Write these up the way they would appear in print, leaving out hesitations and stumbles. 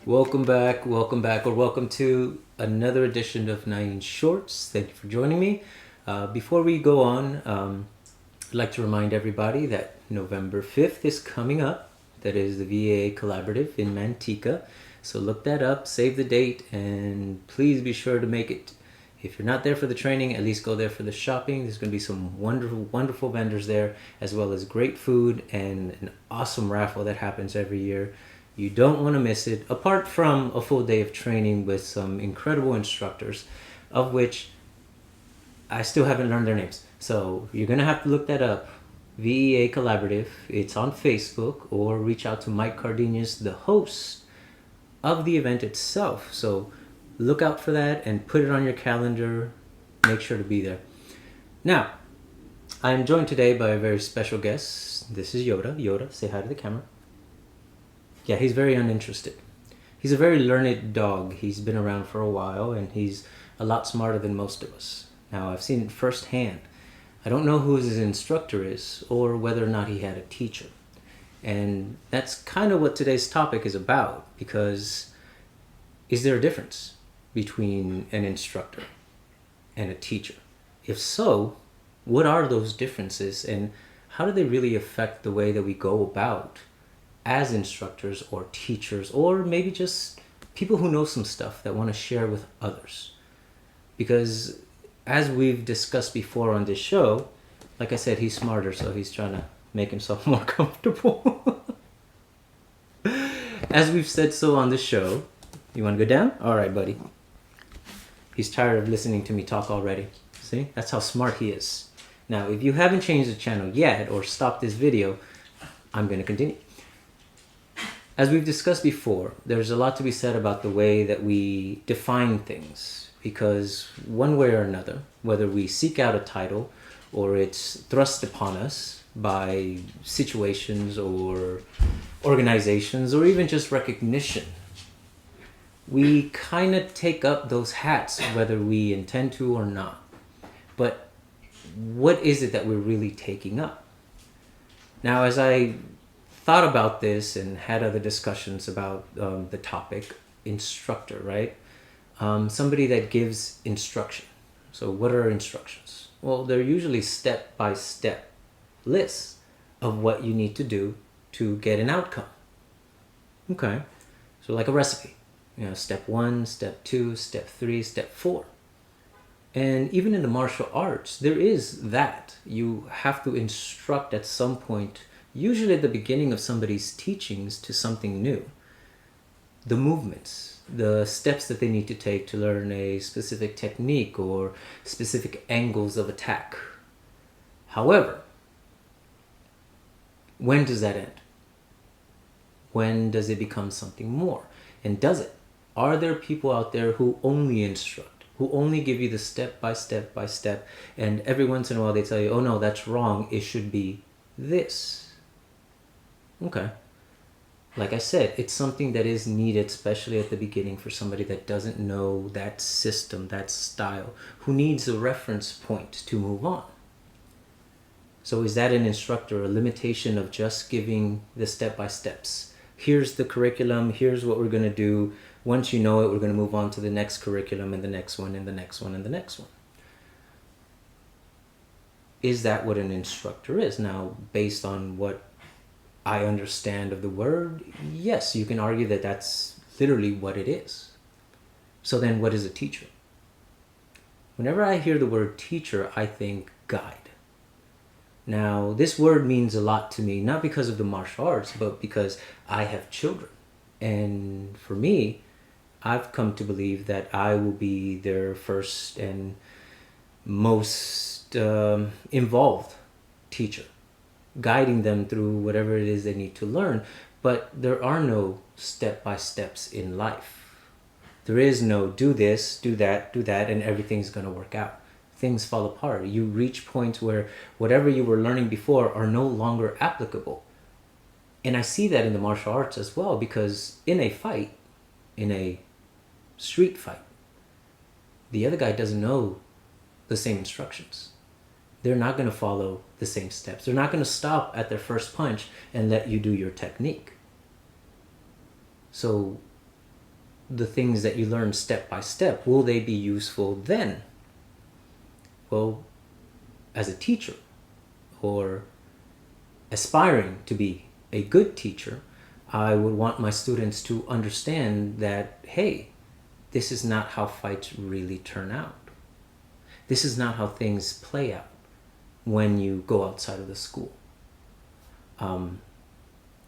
or welcome to another edition of Nain Shorts. Thank you for joining me. Before we go on, I'd like to remind everybody that November 5th is coming up. That is the VA Collaborative in Manteca. So look that up, save the date, and please be sure to make it. If you're not there for the training, at least go there for the shopping. There's going to be some wonderful vendors there, as well as great food and an awesome raffle that happens every year. You don't want to miss it, apart from a full day of training with some incredible instructors, of which I still haven't learned their names. So you're going to have to look that up. VEA Collaborative. It's on Facebook, or reach out to Mike Cardenas, the host of the event itself. So look out for that and put it on your calendar. Make sure to be there. Now, I am joined today by a very special guest. This is Yoda. Yoda, say hi to the camera. Yeah, he's very uninterested. He's a very learned dog. He's been around for a while, and he's a lot smarter than most of us. Now, I've seen it firsthand. I don't know who his instructor is, or whether or not he had a teacher. And that's kind of what today's topic is about, because is there a difference between an instructor and a teacher? If so, what are those differences, and how do they really affect the way that we go about as instructors or teachers, or maybe just people who know some stuff that want to share with others? Because as we've discussed before on this show, like I said, he's smarter, so he's trying to make himself more comfortable. As we've said so on this show, you want to go down? All right, buddy. He's tired of listening to me talk already. See? That's how smart he is. Now, if you haven't changed the channel yet or stopped this video, I'm going to continue. As we've discussed before, there's a lot to be said about the way that we define things, because one way or another, whether we seek out a title or it's thrust upon us by situations or organizations or even just recognition, we kind of take up those hats whether we intend to or not. But what is it that we're really taking up? Now, as I thought about this and had other discussions about the topic, instructor, right? Somebody that gives instruction. So what are instructions? Well, they're usually step-by-step lists of what you need to do to get an outcome. Okay, so like a recipe. Step 1, step 2, step 3, step 4. And even in the martial arts, there is that. You have to instruct at some point, usually at the beginning of somebody's teachings to something new. The movements, the steps that they need to take to learn a specific technique or specific angles of attack. However, when does that end? When does it become something more? And does it? Are there people out there who only instruct, who only give you the step by step by step, and every once in a while they tell you, oh no, that's wrong, it should be this? Okay. Like I said, it's something that is needed, especially at the beginning, for somebody that doesn't know that system, that style, who needs a reference point to move on. So is that an instructor, a limitation of just giving the step-by-steps? Here's the curriculum, here's what we're going to do. Once you know it, we're going to move on to the next curriculum and the next one and the next one and the next one. Is that what an instructor is? Now, based on what I understand of the word, yes, you can argue that that's literally what it is. So then what is a teacher? Whenever I hear the word teacher, I think guide. Now, this word means a lot to me, not because of the martial arts, but because I have children. And for me, I've come to believe that I will be their first and most involved teacher, guiding them through whatever it is they need to learn. But there are no step-by-steps in life. There is no do this, do that, and everything's going to work out. Things fall apart. You reach points where whatever you were learning before are no longer applicable. And I see that in the martial arts as well, because in a fight, in a street fight, the other guy doesn't know the same instructions. They're not going to follow the same steps. They're not going to stop at their first punch and let you do your technique. So the things that you learn step by step, will they be useful then? Well, as a teacher or aspiring to be a good teacher, I would want my students to understand that, hey, this is not how fights really turn out. This is not how things play out when you go outside of the school.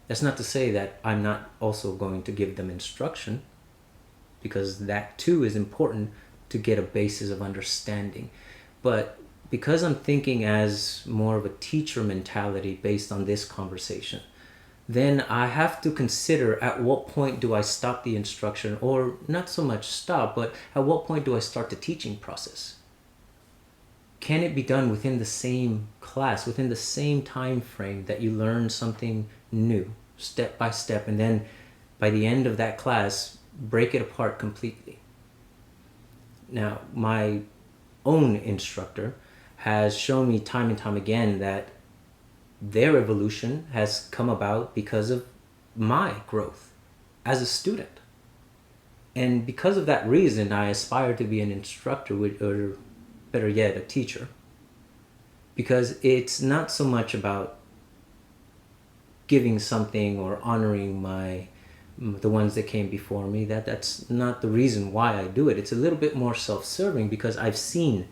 That's not to say that I'm not also going to give them instruction, because that too is important to get a basis of understanding. But because I'm thinking as more of a teacher mentality based on this conversation, then I have to consider at what point do I stop the instruction, or not so much stop, but at what point do I start the teaching process? Can it be done within the same class, within the same time frame that you learn something new, step by step, and then by the end of that class, break it apart completely? Now, my own instructor has shown me time and time again that their evolution has come about because of my growth as a student. And because of that reason, I aspire to be an instructor, or better yet, a teacher. Because it's not so much about giving something or honoring the ones that came before me. That's not the reason why I do it. It's a little bit more self-serving, because I've seen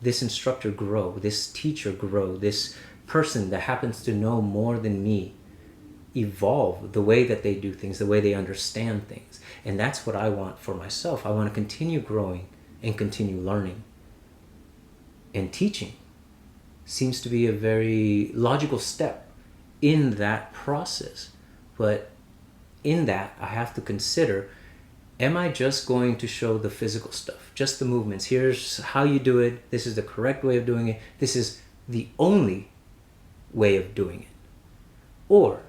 this instructor grow, this teacher grow, this person that happens to know more than me evolve the way that they do things, the way they understand things. And that's what I want for myself. I want to continue growing and continue learning. And teaching seems to be a very logical step in that process. But in that, I have to consider, am I just going to show the physical stuff, just the movements? Here's how you do it. This is the correct way of doing it. This is the only way of doing it. Or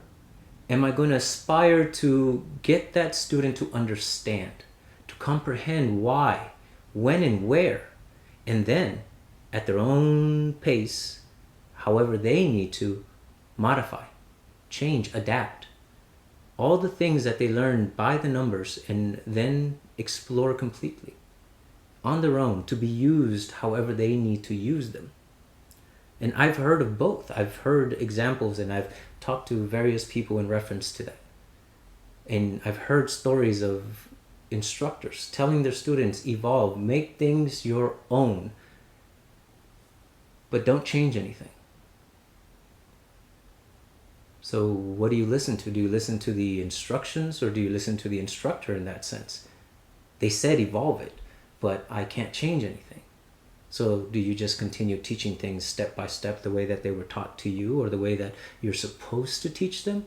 am I going to aspire to get that student to understand, to comprehend why, when, and where, and then at their own pace, however they need to, modify, change, adapt all the things that they learn by the numbers, and then explore completely on their own to be used however they need to use them? And I've heard of both. I've heard examples, and I've talked to various people in reference to that. And I've heard stories of instructors telling their students, evolve, make things your own, but don't change anything. So what do you listen to? Do you listen to the instructions, or do you listen to the instructor in that sense? They said evolve it, but I can't change anything. So do you just continue teaching things step by step the way that they were taught to you, or the way that you're supposed to teach them?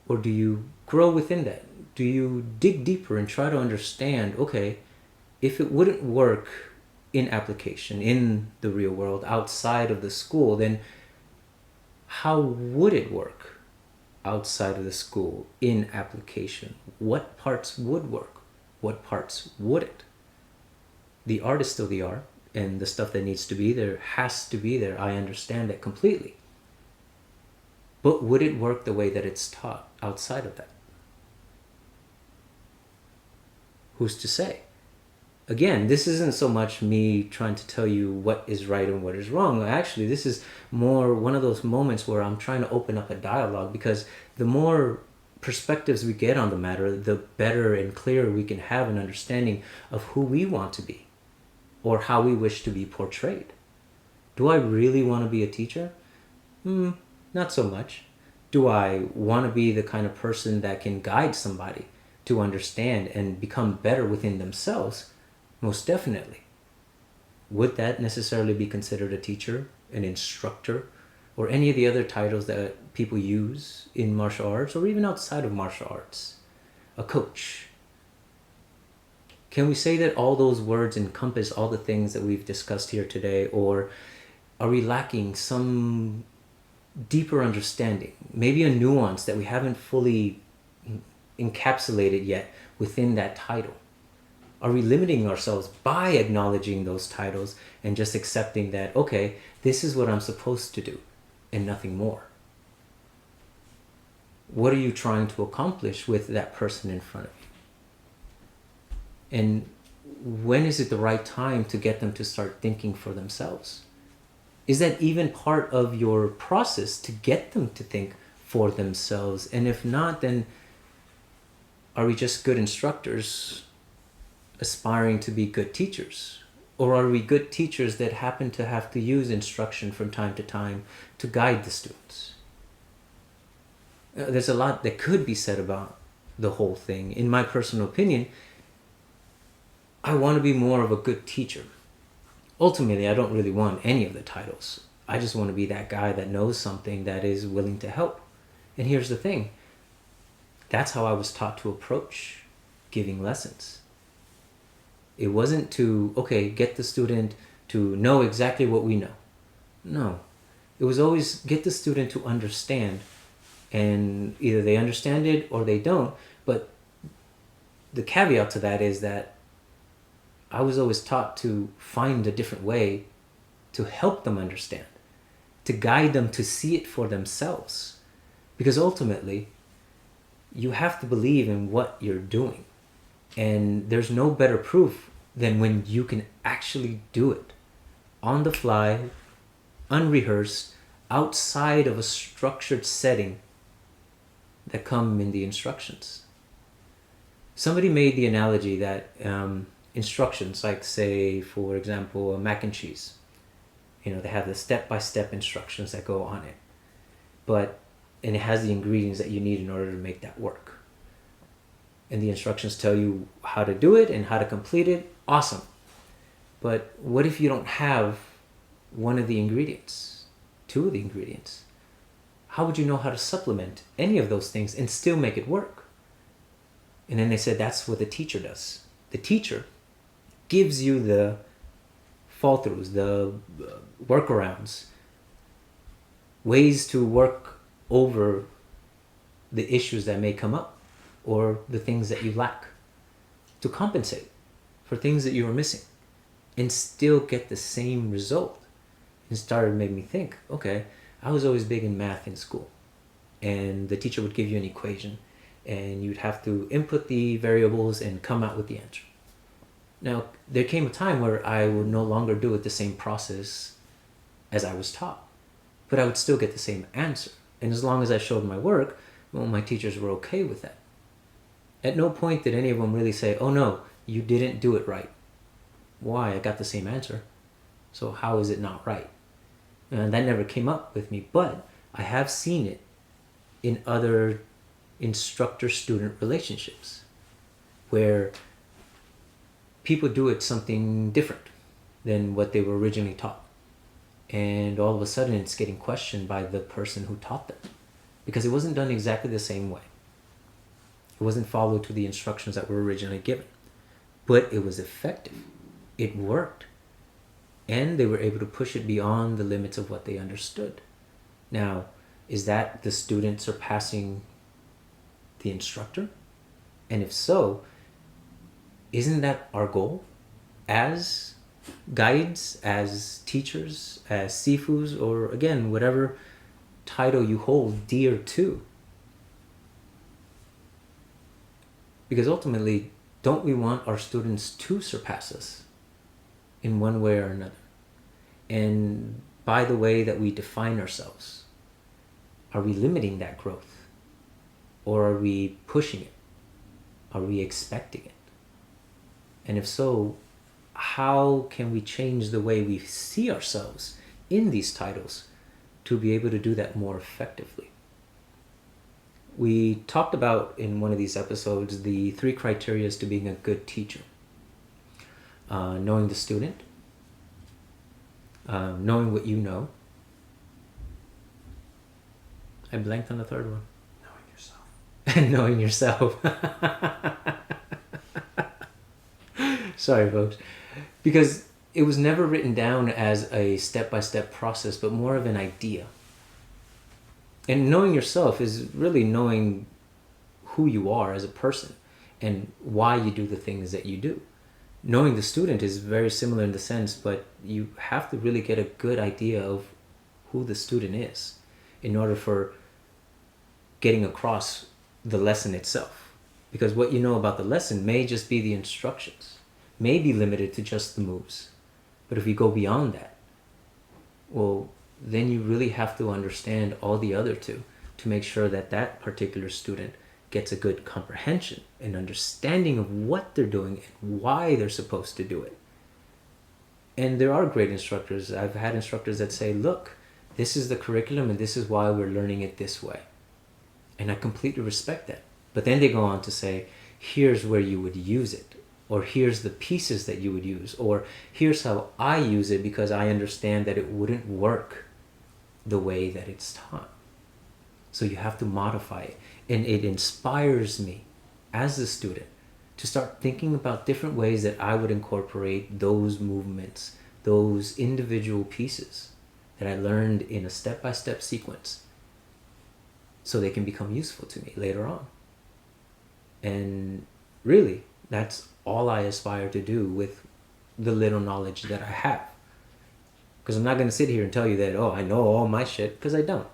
Or do you grow within that? Do you dig deeper and try to understand, okay, if it wouldn't work in application, in the real world, outside of the school, then how would it work outside of the school, in application? What parts would work? What parts wouldn't? The art is still the art, and the stuff that needs to be there has to be there. I understand that completely. But would it work the way that it's taught outside of that? Who's to say? Again, this isn't so much me trying to tell you what is right and what is wrong. Actually, this is more one of those moments where I'm trying to open up a dialogue, because the more perspectives we get on the matter, the better and clearer we can have an understanding of who we want to be, or how we wish to be portrayed. Do I really want to be a teacher? Not so much. Do I want to be the kind of person that can guide somebody to understand and become better within themselves? Most definitely. Would that necessarily be considered a teacher, an instructor, or any of the other titles that people use in martial arts, or even outside of martial arts? A coach. Can we say that all those words encompass all the things that we've discussed here today, or are we lacking some deeper understanding, maybe a nuance that we haven't fully encapsulated yet within that title? Are we limiting ourselves by acknowledging those titles and just accepting that, okay, this is what I'm supposed to do and nothing more? What are you trying to accomplish with that person in front of you? And when is it the right time to get them to start thinking for themselves? Is that even part of your process to get them to think for themselves? And if not, then are we just good instructors aspiring to be good teachers? Or are we good teachers that happen to have to use instruction from time to time to guide the students? There's a lot that could be said about the whole thing. In my personal opinion, I want to be more of a good teacher. Ultimately, I don't really want any of the titles. I just want to be that guy that knows something, that is willing to help. And here's the thing. That's how I was taught to approach giving lessons. It wasn't to, okay, get the student to know exactly what we know. No. It was always get the student to understand. And either they understand it or they don't. But the caveat to that is that I was always taught to find a different way to help them understand, to guide them to see it for themselves. Because ultimately, you have to believe in what you're doing. And there's no better proof than when you can actually do it on the fly, unrehearsed, outside of a structured setting that come in the instructions. Somebody made the analogy that instructions, like say, for example, a mac and cheese, they have the step-by-step instructions that go on it, and it has the ingredients that you need in order to make that work. And the instructions tell you how to do it and how to complete it. Awesome. But what if you don't have one of the ingredients, two of the ingredients? How would you know how to supplement any of those things and still make it work? And then they said that's what the teacher does. The teacher gives you the fall-throughs, the workarounds, ways to work over the issues that may come up or the things that you lack, to compensate for things that you are missing and still get the same result. And started made me think, okay, I was always big in math in school, and the teacher would give you an equation and you'd have to input the variables and come out with the answer. Now, there came a time where I would no longer do it the same process as I was taught, but I would still get the same answer. And as long as I showed my work, well, my teachers were okay with that. At no point did any of them really say, oh no, you didn't do it right. Why? I got the same answer. So how is it not right? And that never came up with me, but I have seen it in other instructor-student relationships where people do it something different than what they were originally taught. And all of a sudden it's getting questioned by the person who taught them because it wasn't done exactly the same way. It wasn't followed to the instructions that were originally given, but it was effective. It worked. And they were able to push it beyond the limits of what they understood. Now, is that the student surpassing the instructor? And if so, isn't that our goal as guides, as teachers, as sifus, or again, whatever title you hold dear to? Because ultimately, don't we want our students to surpass us in one way or another? And by the way that we define ourselves, are we limiting that growth? Or are we pushing it? Are we expecting it? And if so, how can we change the way we see ourselves in these titles to be able to do that more effectively? We talked about in one of these episodes the 3 criteria to being a good teacher. Knowing the student, knowing what you know. I blanked on the third one. Knowing yourself. And knowing yourself. Sorry, folks. Because it was never written down as a step-by-step process, but more of an idea. And knowing yourself is really knowing who you are as a person and why you do the things that you do. Knowing the student is very similar in the sense, but you have to really get a good idea of who the student is in order for getting across the lesson itself. Because what you know about the lesson may just be the instructions, may be limited to just the moves. But if you go beyond that, well, then you really have to understand all the other two to make sure that that particular student gets a good comprehension and understanding of what they're doing and why they're supposed to do it. And there are great instructors. I've had instructors that say, look, this is the curriculum and this is why we're learning it this way. And I completely respect that. But then they go on to say, here's where you would use it, or here's the pieces that you would use, or here's how I use it because I understand that it wouldn't work the way that it's taught. So you have to modify it. And it inspires me as a student to start thinking about different ways that I would incorporate those movements, those individual pieces that I learned in a step-by-step sequence, so they can become useful to me later on. And really, that's all I aspire to do with the little knowledge that I have. Because I'm not going to sit here and tell you that, oh, I know all my shit, because I don't.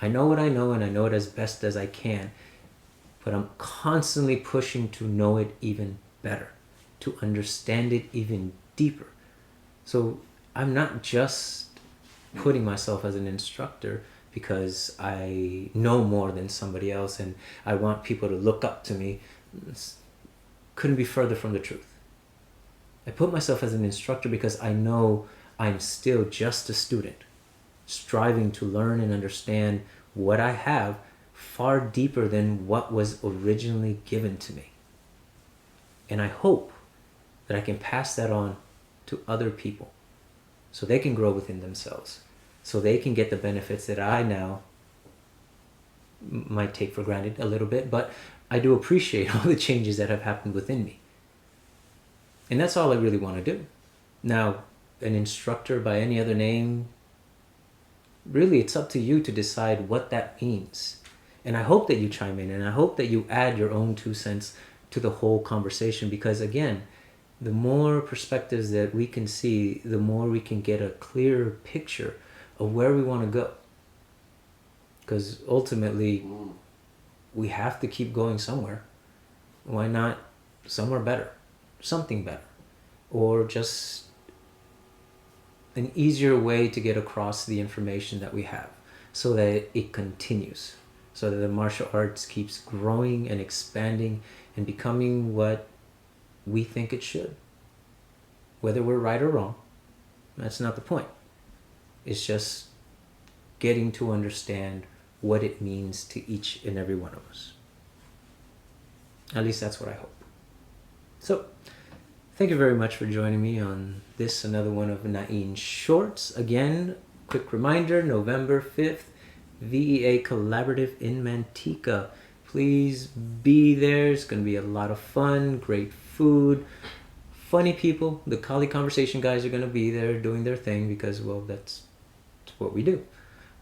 I know what I know, and I know it as best as I can. But I'm constantly pushing to know it even better, to understand it even deeper. So I'm not just putting myself as an instructor because I know more than somebody else and I want people to look up to me. This couldn't be further from the truth. I put myself as an instructor because I know I'm still just a student, striving to learn and understand what I have far deeper than what was originally given to me. And I hope that I can pass that on to other people so they can grow within themselves, so they can get the benefits that I now might take for granted a little bit, but I do appreciate all the changes that have happened within me. And that's all I really want to do. Now, an instructor by any other name, really it's up to you to decide what that means. And I hope that you chime in, and I hope that you add your own 2 cents to the whole conversation, because again, the more perspectives that we can see, the more we can get a clearer picture of where we want to go. Because ultimately, we have to keep going somewhere. Why not somewhere better, something better, or just an easier way to get across the information that we have so that it continues, so that the martial arts keeps growing and expanding and becoming what we think it should. Whether we're right or wrong, that's not the point. It's just getting to understand what it means to each and every one of us. At least that's what I hope. So, thank you very much for joining me on this, another one of Nain's Shorts. Again, quick reminder, November 5th, VEA Collaborative in Manteca. Please be there. It's going to be a lot of fun, great food, funny people. The Kali Konversation guys are going to be there doing their thing because, well, that's what we do.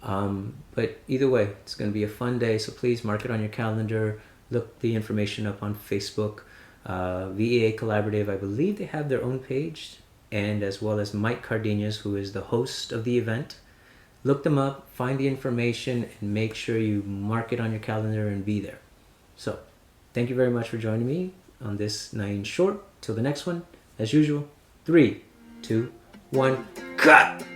But either way, it's going to be a fun day, so please mark it on your calendar. Look the information up on Facebook. VEA Collaborative, I believe they have their own page, and as well as Mike Cardenas, who is the host of the event. Look them up, find the information, and make sure you mark it on your calendar and be there. So, thank you very much for joining me on this Nain Short. Till the next one, as usual, 3, 2, 1, cut!